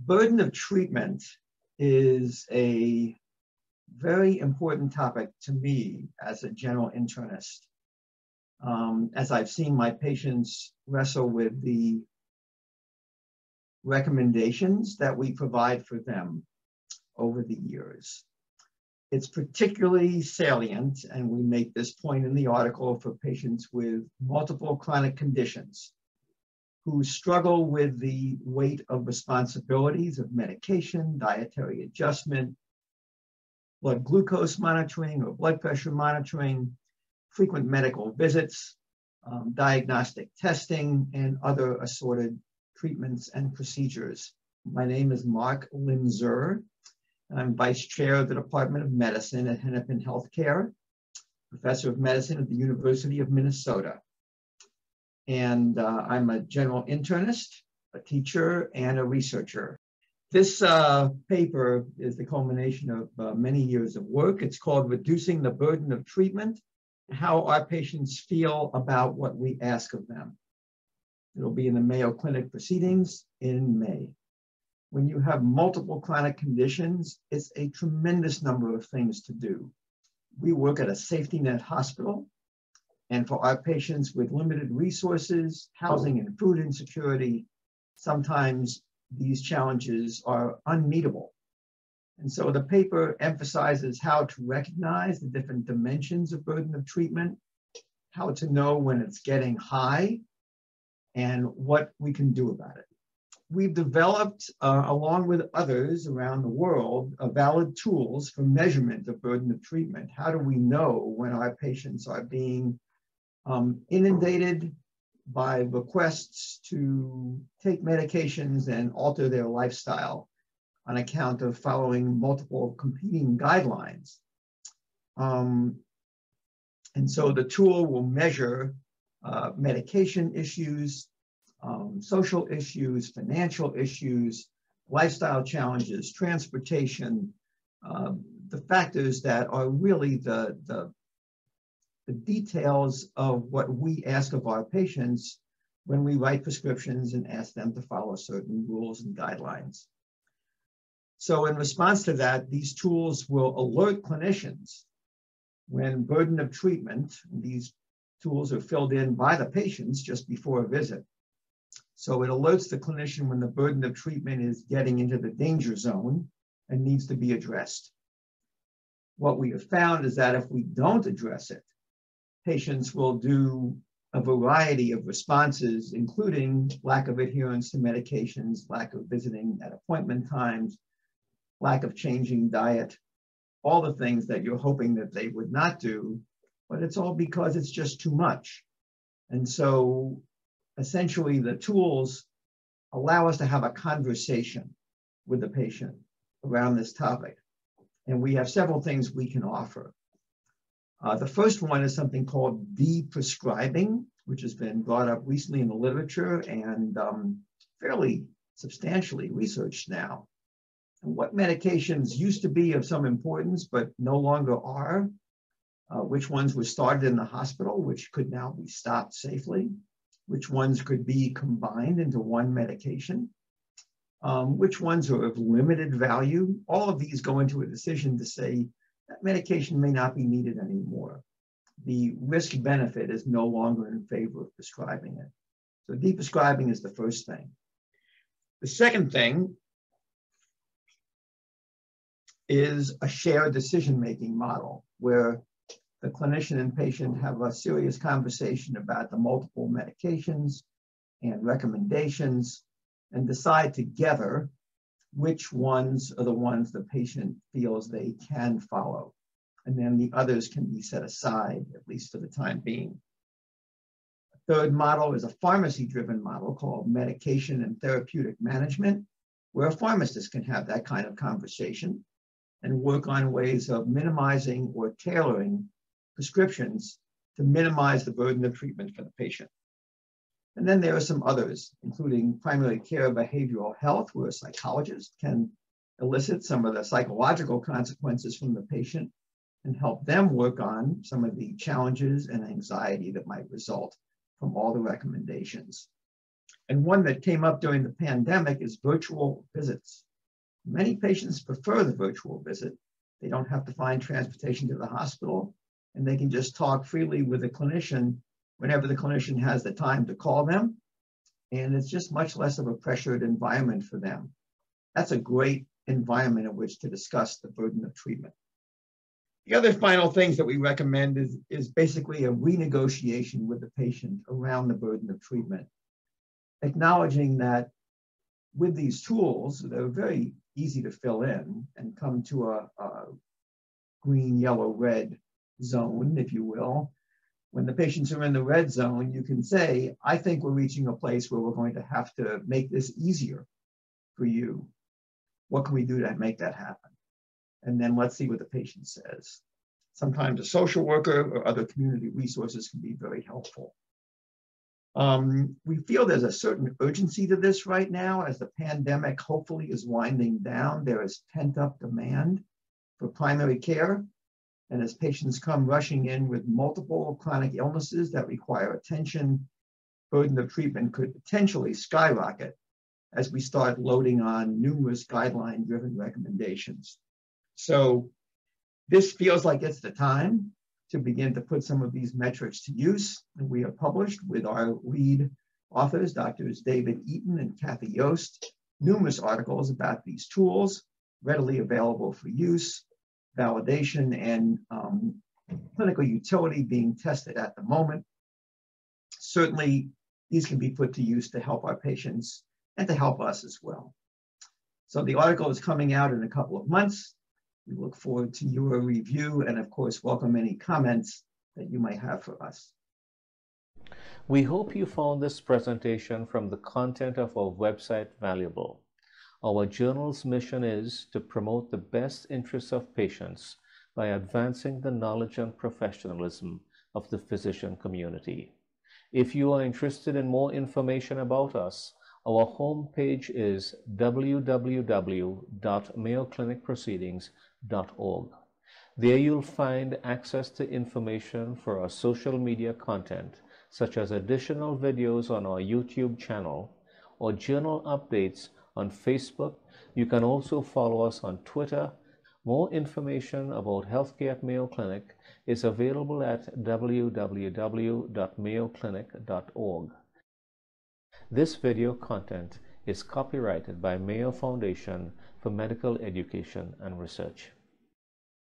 Burden of treatment is a very important topic to me as a general internist, as I've seen my patients wrestle with the recommendations that we provide for them over the years. It's particularly salient, and we make this point in the article, for patients with multiple chronic conditions who struggle with the weight of responsibilities of medication, dietary adjustment, blood glucose monitoring or blood pressure monitoring, frequent medical visits, diagnostic testing, and other assorted treatments and procedures. My name is Mark Linzer, and I'm Vice Chair of the Department of Medicine at Hennepin Healthcare, Professor of Medicine at the University of Minnesota. And I'm a general internist, a teacher, and a researcher. This paper is the culmination of many years of work. It's called Reducing the Burden of Treatment: How Our Patients Feel About What We Ask of Them. It'll be in the Mayo Clinic Proceedings in May. When you have multiple chronic conditions, it's a tremendous number of things to do. We work at a safety net hospital, and for our patients with limited resources, housing and food insecurity, sometimes these challenges are unmeetable. And so the paper emphasizes how to recognize the different dimensions of burden of treatment, how to know when it's getting high, and what we can do about it. We've developed, along with others around the world, valid tools for measurement of burden of treatment. How do we know when our patients are being inundated by requests to take medications and alter their lifestyle on account of following multiple competing guidelines? And so the tool will measure medication issues, social issues, financial issues, lifestyle challenges, transportation, the factors that are really the details of what we ask of our patients when we write prescriptions and ask them to follow certain rules and guidelines. So in response to that, these tools will alert clinicians when burden of treatment, these tools are filled in by the patients just before a visit. So it alerts the clinician when the burden of treatment is getting into the danger zone and needs to be addressed. What we have found is that if we don't address it, patients will do a variety of responses, including lack of adherence to medications, lack of visiting at appointment times, lack of changing diet, all the things that you're hoping that they would not do, but it's all because it's just too much. And so essentially the tools allow us to have a conversation with the patient around this topic. And we have several things we can offer. The first one is something called De-Prescribing, which has been brought up recently in the literature and fairly substantially researched now. And what medications used to be of some importance, but no longer are, which ones were started in the hospital, which could now be stopped safely, which ones could be combined into one medication, which ones are of limited value. All of these go into a decision to say that medication may not be needed anymore. The risk benefit is no longer in favor of prescribing it. So de-prescribing is the first thing. The second thing is a shared decision-making model where the clinician and patient have a serious conversation about the multiple medications and recommendations and decide together which ones are the ones the patient feels they can follow. And then the others can be set aside, at least for the time being. A third model is a pharmacy-driven model called medication and therapeutic management, where a pharmacist can have that kind of conversation and work on ways of minimizing or tailoring prescriptions to minimize the burden of treatment for the patient. And then there are some others, including primary care behavioral health, where a psychologist can elicit some of the psychological consequences from the patient and help them work on some of the challenges and anxiety that might result from all the recommendations. And one that came up during the pandemic is virtual visits. Many patients prefer the virtual visit. They don't have to find transportation to the hospital, and they can just talk freely with a clinician whenever the clinician has the time to call them. And it's just much less of a pressured environment for them. That's a great environment in which to discuss the burden of treatment. The other final things that we recommend is basically a renegotiation with the patient around the burden of treatment, acknowledging that with these tools, they're very easy to fill in and come to a green, yellow, red zone, if you will. When the patients are in the red zone, you can say, I think we're reaching a place where we're going to have to make this easier for you. What can we do to make that happen? And then let's see what the patient says. Sometimes a social worker or other community resources can be very helpful. We feel there's a certain urgency to this right now as the pandemic hopefully is winding down. There is pent-up demand for primary care. And as patients come rushing in with multiple chronic illnesses that require attention, burden of treatment could potentially skyrocket as we start loading on numerous guideline-driven recommendations. So this feels like it's the time to begin to put some of these metrics to use. And we have published with our lead authors, Drs. David Eaton and Kathy Yost, numerous articles about these tools, readily available for use, validation, and clinical utility being tested at the moment. Certainly, these can be put to use to help our patients and to help us as well. So the article is coming out in a couple of months. We look forward to your review and, of course, welcome any comments that you might have for us. We hope you found this presentation from the content of our website valuable. Our journal's mission is to promote the best interests of patients by advancing the knowledge and professionalism of the physician community. If you are interested in more information about us, our homepage is www.mayoclinicproceedings.org. There you'll find access to information for our social media content, such as additional videos on our YouTube channel or journal updates on Facebook. You can also follow us on Twitter. More information about healthcare at Mayo Clinic is available at www.mayoclinic.org. This video content is copyrighted by Mayo Foundation for Medical Education and Research.